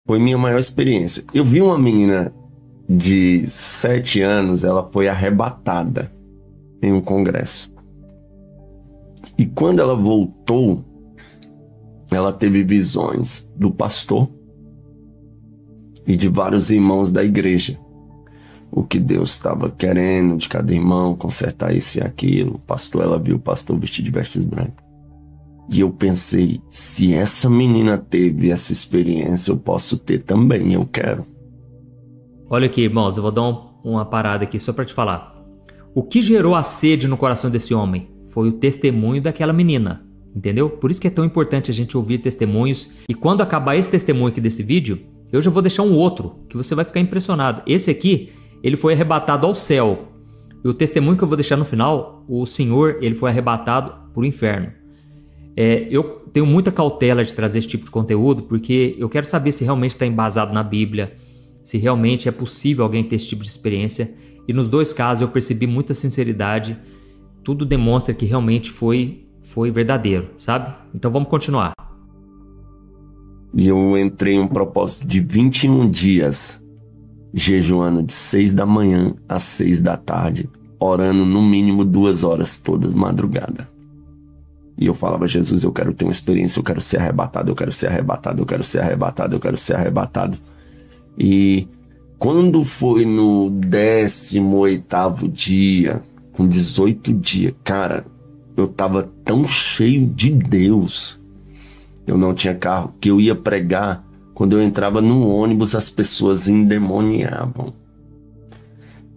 foi minha maior experiência. Eu vi uma menina de 7 anos, ela foi arrebatada em um congresso. E quando ela voltou, ela teve visões do pastor e de vários irmãos da igreja. O que Deus estava querendo de cada irmão, consertar isso e aquilo. O pastor, ela viu o pastor vestido de vestes brancas. E eu pensei, se essa menina teve essa experiência, eu posso ter também, eu quero. Olha aqui, irmãos, eu vou dar uma parada aqui só para te falar. O que gerou a sede no coração desse homem foi o testemunho daquela menina, entendeu? Por isso que é tão importante a gente ouvir testemunhos. E quando acabar esse testemunho aqui desse vídeo, eu já vou deixar um outro, que você vai ficar impressionado. Esse aqui, ele foi arrebatado ao céu. E o testemunho que eu vou deixar no final, o Senhor, ele foi arrebatado para o inferno. Eu tenho muita cautela de trazer esse tipo de conteúdo, porque eu quero saber se realmente está embasado na Bíblia, se realmente é possível alguém ter esse tipo de experiência. E nos dois casos eu percebi muita sinceridade, tudo demonstra que realmente foi verdadeiro, sabe? Então vamos continuar. E eu entrei em um propósito de 21 dias, jejuando de 6 da manhã às 6 da tarde, orando no mínimo 2 horas todas madrugada. E eu falava, Jesus, eu quero ter uma experiência, eu quero ser arrebatado, eu quero ser arrebatado, eu quero ser arrebatado, eu quero ser arrebatado. E quando foi no 18º dia, com 18 dias, cara, eu tava tão cheio de Deus. Eu não tinha carro, que eu ia pregar. Quando eu entrava no ônibus, as pessoas endemoniavam.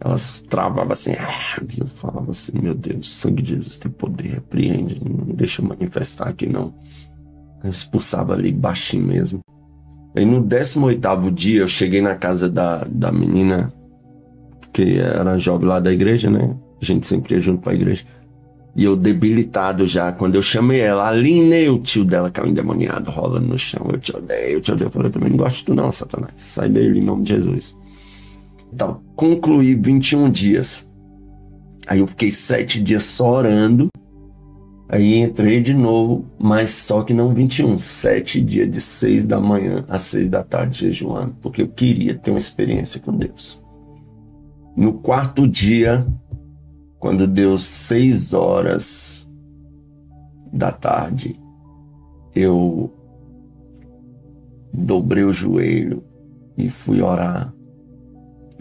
Elas travavam assim, e eu falava assim, meu Deus, o sangue de Jesus tem poder, repreende, não deixa eu manifestar aqui não. Eu expulsava ali baixinho mesmo. Aí no 18º dia eu cheguei na casa da menina, que era jovem lá da igreja, né? A gente sempre ia junto pra igreja. E eu debilitado já, quando eu chamei ela, Aline, o tio dela caiu endemoniado, rolando no chão. Eu te odeio, eu te odeio. Eu falei, eu também não gosto de tu não, Satanás. Sai dele em nome de Jesus. Então, concluí 21 dias. Aí eu fiquei 7 dias só orando. Aí entrei de novo, mas só que não 21. 7 dias de 6 da manhã às 6 da tarde jejuando. Porque eu queria ter uma experiência com Deus. No 4º dia, quando deu 6 horas da tarde, eu dobrei o joelho e fui orar.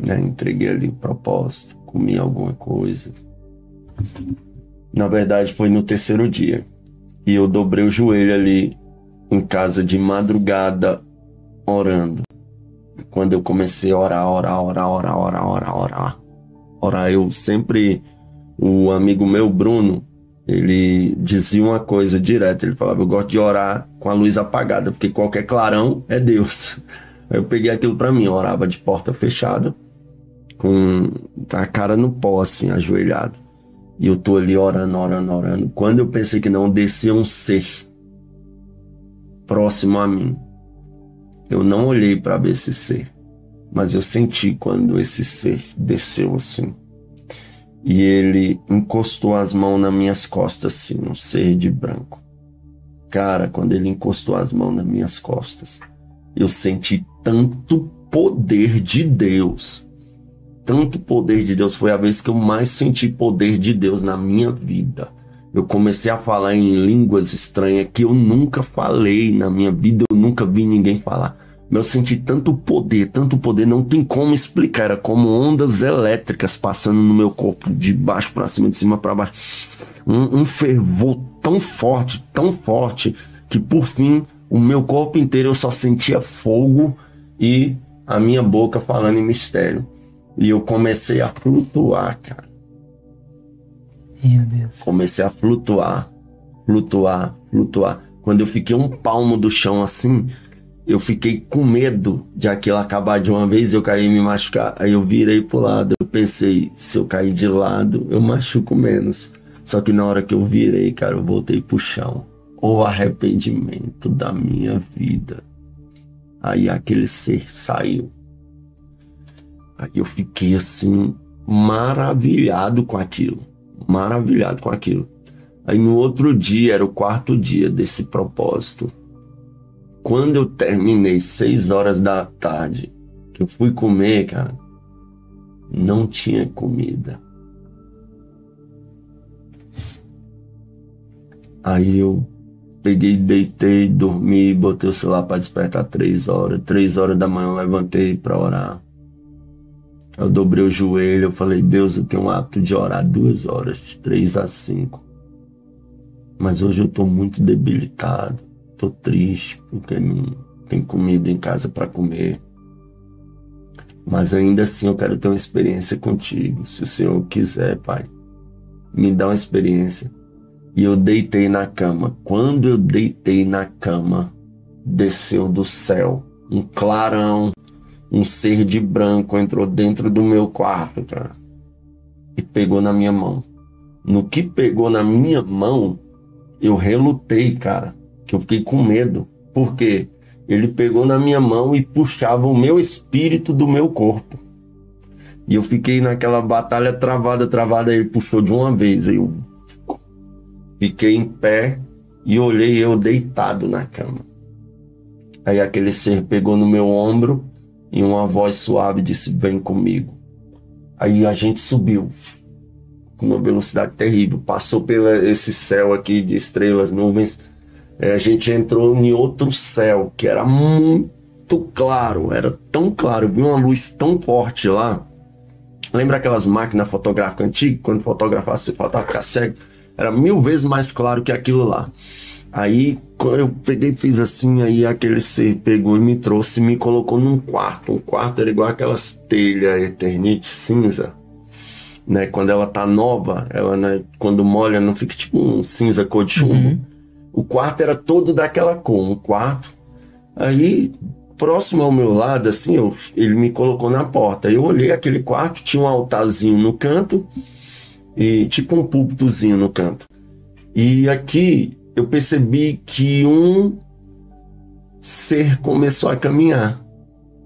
Né? Entreguei ali o propósito, comi alguma coisa. Na verdade foi no 3º dia. E eu dobrei o joelho ali em casa de madrugada, orando. Quando eu comecei a orar, eu sempre... O amigo meu, Bruno, ele dizia uma coisa direta. Ele falava, eu gosto de orar com a luz apagada, porque qualquer clarão é Deus. Aí eu peguei aquilo pra mim, orava de porta fechada, com a cara no pó, assim, ajoelhado. E eu tô ali orando. Quando eu pensei que não, descia um ser próximo a mim. Eu não olhei pra ver esse ser, mas eu senti quando esse ser desceu assim. E ele encostou as mãos nas minhas costas, assim, um ser de branco. Cara, quando ele encostou as mãos nas minhas costas, eu senti tanto poder de Deus. Tanto poder de Deus. Foi a vez que eu mais senti poder de Deus na minha vida. Eu comecei a falar em línguas estranhas que eu nunca falei na minha vida. Eu nunca vi ninguém falar. Eu senti tanto poder, não tem como explicar. Era como ondas elétricas passando no meu corpo, de baixo para cima, de cima para baixo. Um fervor tão forte, que por fim, o meu corpo inteiro eu só sentia fogo e a minha boca falando em mistério. E eu comecei a flutuar, cara. Meu Deus. Comecei a flutuar. Quando eu fiquei um palmo do chão assim, eu fiquei com medo de aquilo acabar de uma vez, eu caí e me machucar. Aí eu virei pro lado, eu pensei, se eu cair de lado, eu machuco menos. Só que na hora que eu virei, cara, eu voltei pro chão. O arrependimento da minha vida. Aí aquele ser saiu. Aí eu fiquei assim, maravilhado com aquilo. Aí no outro dia, era o 4º dia desse propósito. Quando eu terminei 6 horas da tarde, que eu fui comer, cara, não tinha comida. Aí eu peguei, deitei, dormi, botei o celular para despertar 3 horas. 3 horas da manhã eu levantei para orar. Eu dobrei o joelho, eu falei, Deus, eu tenho um hábito de orar 2 horas, de 3 a 5. Mas hoje eu tô muito debilitado, tô triste, porque não tem comida em casa para comer. Mas ainda assim eu quero ter uma experiência contigo. Se o Senhor quiser, Pai, me dá uma experiência. E eu deitei na cama. Quando eu deitei na cama, desceu do céu um clarão, um ser de branco entrou dentro do meu quarto, cara, e pegou na minha mão. No que pegou na minha mão, eu relutei, cara, que eu fiquei com medo. Por quê? Ele pegou na minha mão e puxava o meu espírito do meu corpo. E eu fiquei naquela batalha travada, ele puxou de uma vez, aí eu fiquei em pé e olhei eu deitado na cama. Aí aquele ser pegou no meu ombro e uma voz suave disse, vem comigo. Aí a gente subiu com uma velocidade terrível, passou por esse céu aqui de estrelas, nuvens. A gente entrou em outro céu que era muito claro, era tão claro, eu vi uma luz tão forte lá. Lembra aquelas máquinas fotográficas antigas, quando fotografasse você faltava ficar cego? Era 1000 vezes mais claro que aquilo lá. Aí, quando eu peguei e fiz assim, aí aquele ser pegou e me trouxe e me colocou num quarto. Um quarto era igual aquelas telhas Eternite cinza, né? Quando ela tá nova, ela, né, quando molha, não fica tipo um cinza cor de chumbo. Uhum. O quarto era todo daquela cor, um quarto. Aí, próximo ao meu lado, assim, ele me colocou na porta. Eu olhei aquele quarto, tinha um altarzinho no canto, e tipo um púlpitozinho no canto. E aqui eu percebi que um ser começou a caminhar.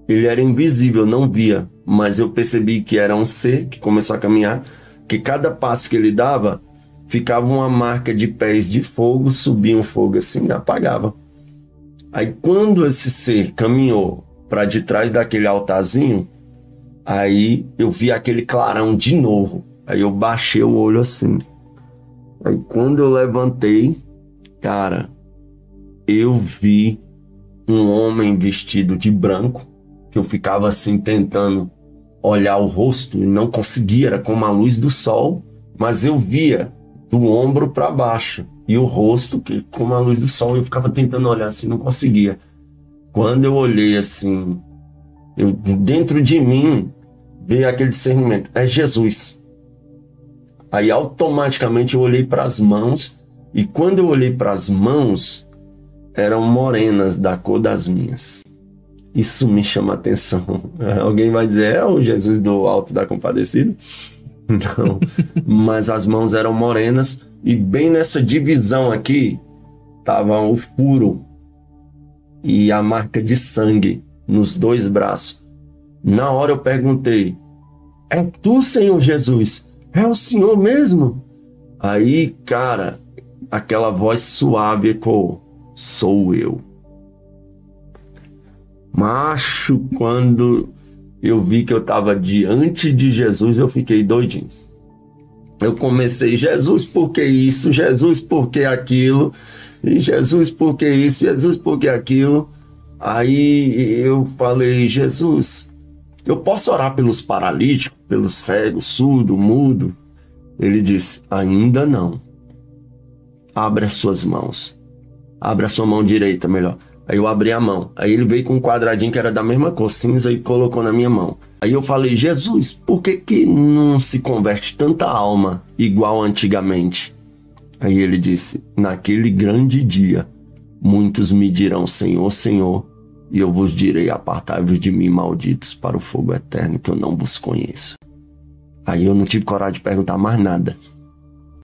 Ele era invisível, eu não via, mas eu percebi que era um ser que começou a caminhar, que cada passo que ele dava, ficava uma marca de pés de fogo, subia um fogo assim e apagava. Aí quando esse ser caminhou para de trás daquele altarzinho, aí eu vi aquele clarão de novo. Aí eu baixei o olho assim. Aí quando eu levantei, cara, eu vi um homem vestido de branco, que eu ficava assim tentando olhar o rosto e não conseguia, era como a luz do sol, mas eu via do ombro para baixo e o rosto que como a luz do sol, eu ficava tentando olhar assim, não conseguia. Quando eu olhei assim, dentro de mim veio aquele discernimento, é Jesus. Aí automaticamente eu olhei para as mãos e quando eu olhei para as mãos eram morenas da cor das minhas. Isso me chama a atenção. Alguém vai dizer, é o Jesus do Alto da Compadecida? Não, mas as mãos eram morenas e bem nessa divisão aqui tava o furo e a marca de sangue nos 2 braços. Na hora eu perguntei, é tu, Senhor Jesus? É o Senhor mesmo? Aí, cara, aquela voz suave ecoou, sou eu. Macho, quando eu vi que eu estava diante de Jesus, eu fiquei doidinho. Eu comecei, Jesus, por que isso? Jesus, por que aquilo? E Jesus, por que isso? Jesus, por que aquilo? Aí eu falei, Jesus, eu posso orar pelos paralíticos, pelos cegos, surdo, mudo? Ele disse, ainda não. Abre as suas mãos. Abre a sua mão direita, melhor. Aí eu abri a mão. Aí ele veio com um quadradinho que era da mesma cor, cinza, e colocou na minha mão. Aí eu falei, Jesus, por que não se converte tanta alma igual antigamente? Aí ele disse, naquele grande dia, muitos me dirão, Senhor, Senhor, e eu vos direi, apartai-vos de mim, malditos, para o fogo eterno, que eu não vos conheço. Aí eu não tive coragem de perguntar mais nada.